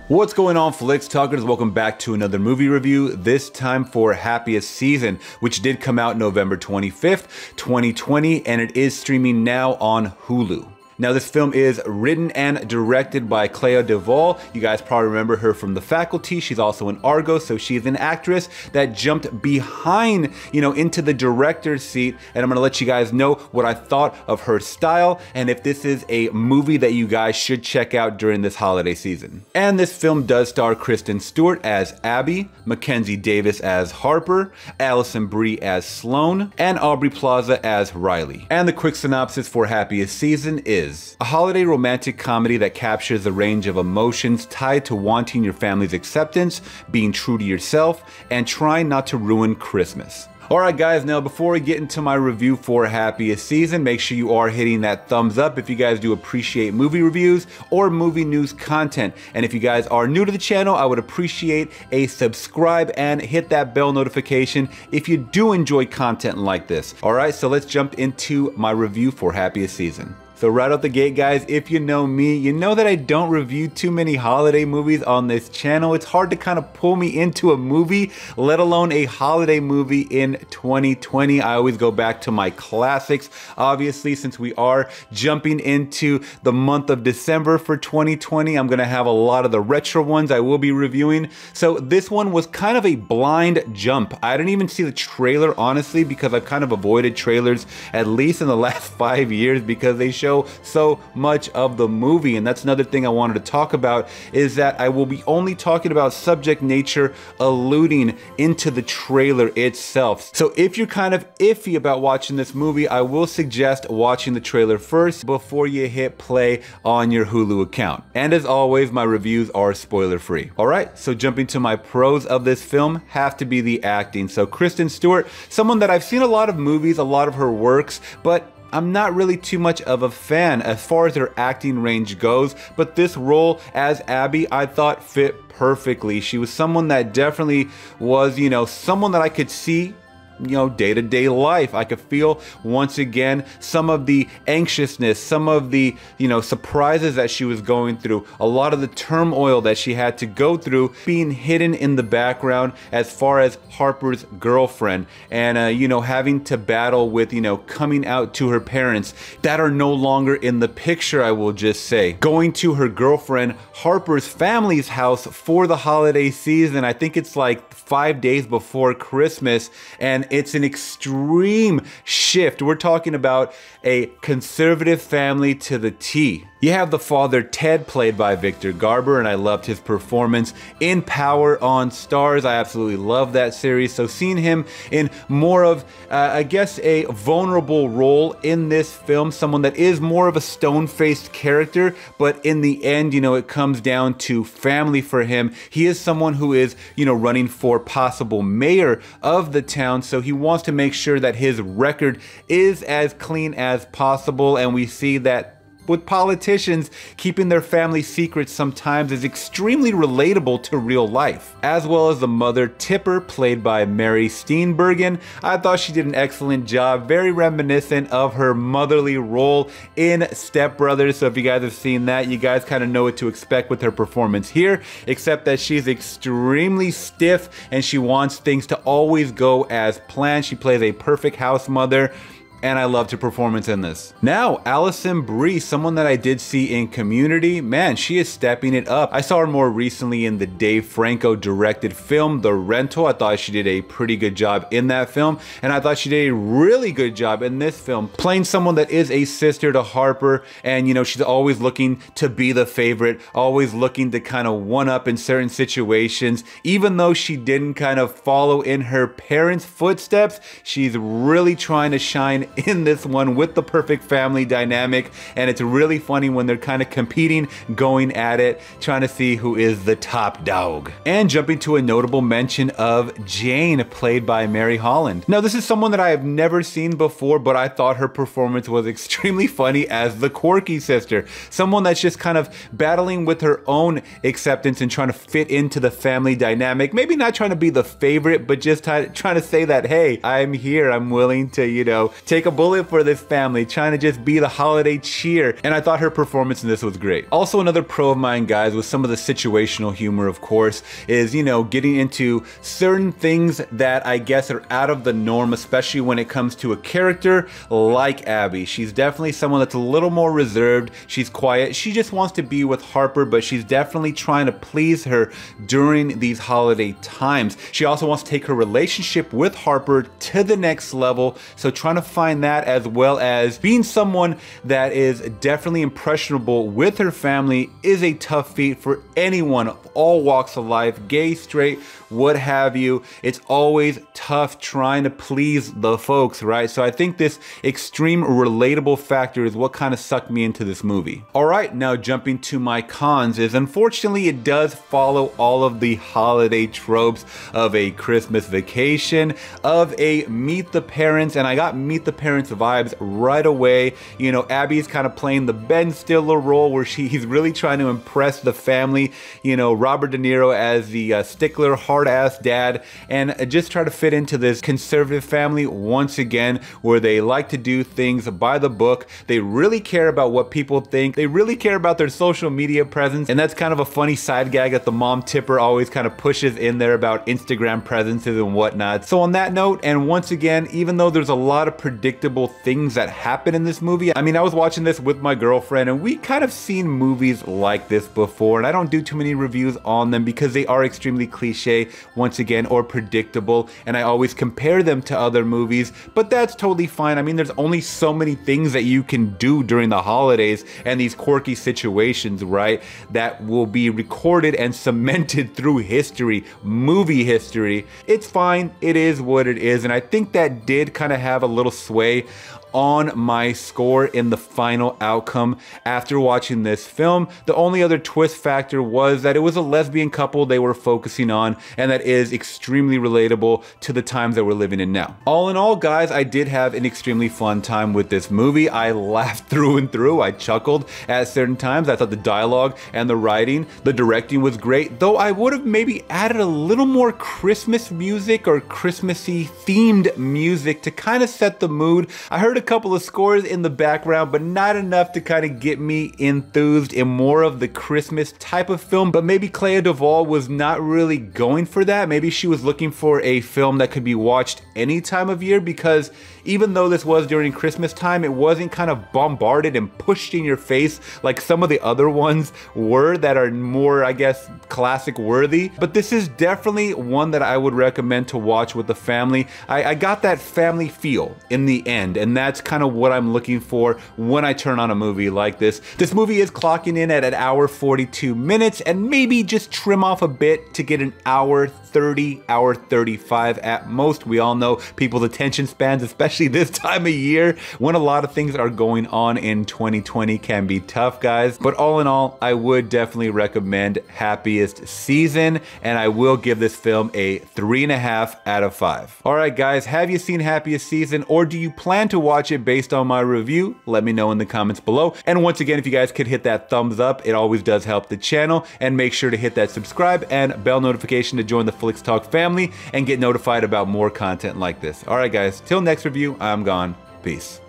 What's going on, Flicks Talkers? Welcome back to another movie review, this time for Happiest Season, which did come out November 25th, 2020, and it is streaming now on Hulu. Now, this film is written and directed by Clea Duvall. You guys probably remember her from The Faculty. She's also in Argo, so she's an actress that jumped behind, into the director's seat. And I'm gonna let you guys know what I thought of her style and if this is a movie that you guys should check out during this holiday season. And this film does star Kristen Stewart as Abby, Mackenzie Davis as Harper, Alison Brie as Sloane, and Aubrey Plaza as Riley. And the quick synopsis for Happiest Season is a holiday romantic comedy that captures the range of emotions tied to wanting your family's acceptance, being true to yourself, and trying not to ruin Christmas. Alright guys, now before we get into my review for Happiest Season, make sure you are hitting that thumbs up if you guys do appreciate movie reviews or movie news content. And if you guys are new to the channel, I would appreciate a subscribe and hit that bell notification if you do enjoy content like this. Alright, so let's jump into my review for Happiest Season. So right out the gate, guys, if you know me, you know that I don't review too many holiday movies on this channel. It's hard to kind of pull me into a movie, let alone a holiday movie in 2020. I always go back to my classics. Obviously, since we are jumping into the month of December for 2020, I'm gonna have a lot of the retro ones I will be reviewing. So this one was kind of a blind jump. I didn't even see the trailer, honestly, because I've kind of avoided trailers, at least in the last 5 years, because they show so much of the movie. And that's another thing I wanted to talk about, is that I will be only talking about subject nature alluding into the trailer itself. So if you're kind of iffy about watching this movie, I will suggest watching the trailer first before you hit play on your Hulu account. And as always, my reviews are spoiler free. Alright, so jumping to my pros of this film have to be the acting. So Kristen Stewart, someone that I've seen a lot of movies, a lot of her works, but I'm not really too much of a fan as far as her acting range goes, but this role as Abby I thought fit perfectly. She was someone that definitely was, someone that I could see day-to-day life. I could feel once again some of the anxiousness, some of the surprises that she was going through, a lot of the turmoil that she had to go through being hidden in the background as far as Harper's girlfriend, and having to battle with coming out to her parents that are no longer in the picture. I will just say, going to her girlfriend Harper's family's house for the holiday season. I think it's like 5 days before Christmas, and it's an extreme shift. We're talking about a conservative family to the T. You have the father, Ted, played by VICTOR GARBER, and I loved his performance in Power on Stars. I absolutely love that series. So seeing him in more of, I guess, a vulnerable role in this film, someone that is more of a stone-faced character, but in the end, it comes down to family for him. He is someone who is, running for possible mayor of the town, so he wants to make sure that his record is as clean as possible, and we see that with politicians, keeping their family secrets sometimes is extremely relatable to real life. As well as the mother, Tipper, played by Mary Steenburgen. I thought she did an excellent job, very reminiscent of her motherly role in Step Brothers. So if you guys have seen that, you guys kind of know what to expect with her performance here, except that she's extremely stiff and she wants things to always go as planned. She plays a perfect house mother, and I loved her performance in this. Now, Alison Brie, someone that I did see in Community, man, she is stepping it up. I saw her more recently in the Dave Franco directed film, The Rental. I thought she did a pretty good job in that film, and I thought she did a really good job in this film, playing someone that is a sister to Harper, and she's always looking to be the favorite, always looking to kind of one-up in certain situations. Even though she didn't kind of follow in her parents' footsteps, she's really trying to shine in this one with the perfect family dynamic, and it's really funny when they're kind of competing, going at it, trying to see who is the top dog. And jumping to a notable mention of Jane, played by Mary Holland. Now, this is someone that I have never seen before, but I thought her performance was extremely funny as the quirky sister, someone that's just kind of battling with her own acceptance and trying to fit into the family dynamic. Maybe not trying to be the favorite, but just trying to say that, hey, I'm here, I'm willing to, take take a bullet for this family, trying to just be the holiday cheer. And I thought her performance in this was great. Also, another pro of mine, guys, with some of the situational humor, of course, is, you know, getting into certain things that I guess are out of the norm, especially when it comes to a character like Abby. She's definitely someone that's a little more reserved. She's quiet. She just wants to be with Harper, but she's definitely trying to please her during these holiday times. She also wants to take her relationship with Harper to the next level. So trying to find that, as well as being someone that is definitely impressionable with her family, is a tough feat for anyone of all walks of life, gay, straight, what have you. It's always tough trying to please the folks, right? So I think this extreme relatable factor is what kind of sucked me into this movie. All right, now jumping to my cons is, unfortunately, it does follow all of the holiday tropes of a Christmas Vacation, of a Meet the Parents, and I got Meet the Parents vibes right away. You know, Abby's kind of playing the Ben Stiller role where he's really trying to impress the family. You know, Robert De Niro as the stickler, hard-ass dad, and just try to fit into this conservative family once again, where they like to do things by the book. They really care about what people think. They really care about their social media presence, and that's kind of a funny side gag that the mom tipper always kind of pushes in there about Instagram presences and whatnot. So on that note, and once again, even though there's a lot of predictable things that happen in this movie, I mean, I was watching this with my girlfriend, and we kind of seen movies like this before, and I don't do too many reviews on them because they are extremely cliche, once again, or predictable, and I always compare them to other movies, but that's totally fine. I mean, there's only so many things that you can do during the holidays and these quirky situations, right, that will be recorded and cemented through history, movie history. It's fine. It is what it is, and I think that did kind of have a little sway on my score in the final outcome after watching this film. The only other twist factor was that it was a lesbian couple they were focusing on, and that is extremely relatable to the times that we're living in now. All in all, guys, I did have an extremely fun time with this movie. I laughed through and through. I chuckled at certain times. I thought the dialogue and the writing, the directing was great, though I would have maybe added a little more Christmas music or Christmassy themed music to kind of set the mood. I heard a couple of scores in the background, but not enough to kind of get me enthused in more of the Christmas type of film. But maybe Clea Duvall was not really going for that. Maybe she was looking for a film that could be watched any time of year, because even though this was during Christmas time, it wasn't kind of bombarded and pushed in your face like some of the other ones were that are more, I guess, classic worthy. But this is definitely one that I would recommend to watch with the family. I got that family feel in the end, and that's kind of what I'm looking for when I turn on a movie like this. This movie is clocking in at an hour 42 minutes, and maybe just trim off a bit to get an hour 30, hour 35 at most. We all know people's attention spans, especially this time of year when a lot of things are going on in 2020, can be tough, guys. But all in all, I would definitely recommend Happiest Season, and I will give this film a 3.5 out of 5. All right, guys, have you seen Happiest Season, or do you plan to watch it based on my review? Let me know in the comments below. And once again, if you guys could hit that thumbs up, it always does help the channel, and make sure to hit that subscribe and bell notification to join the Flix Talk family and get notified about more content like this. All right, guys, till next review, I'm gone. Peace.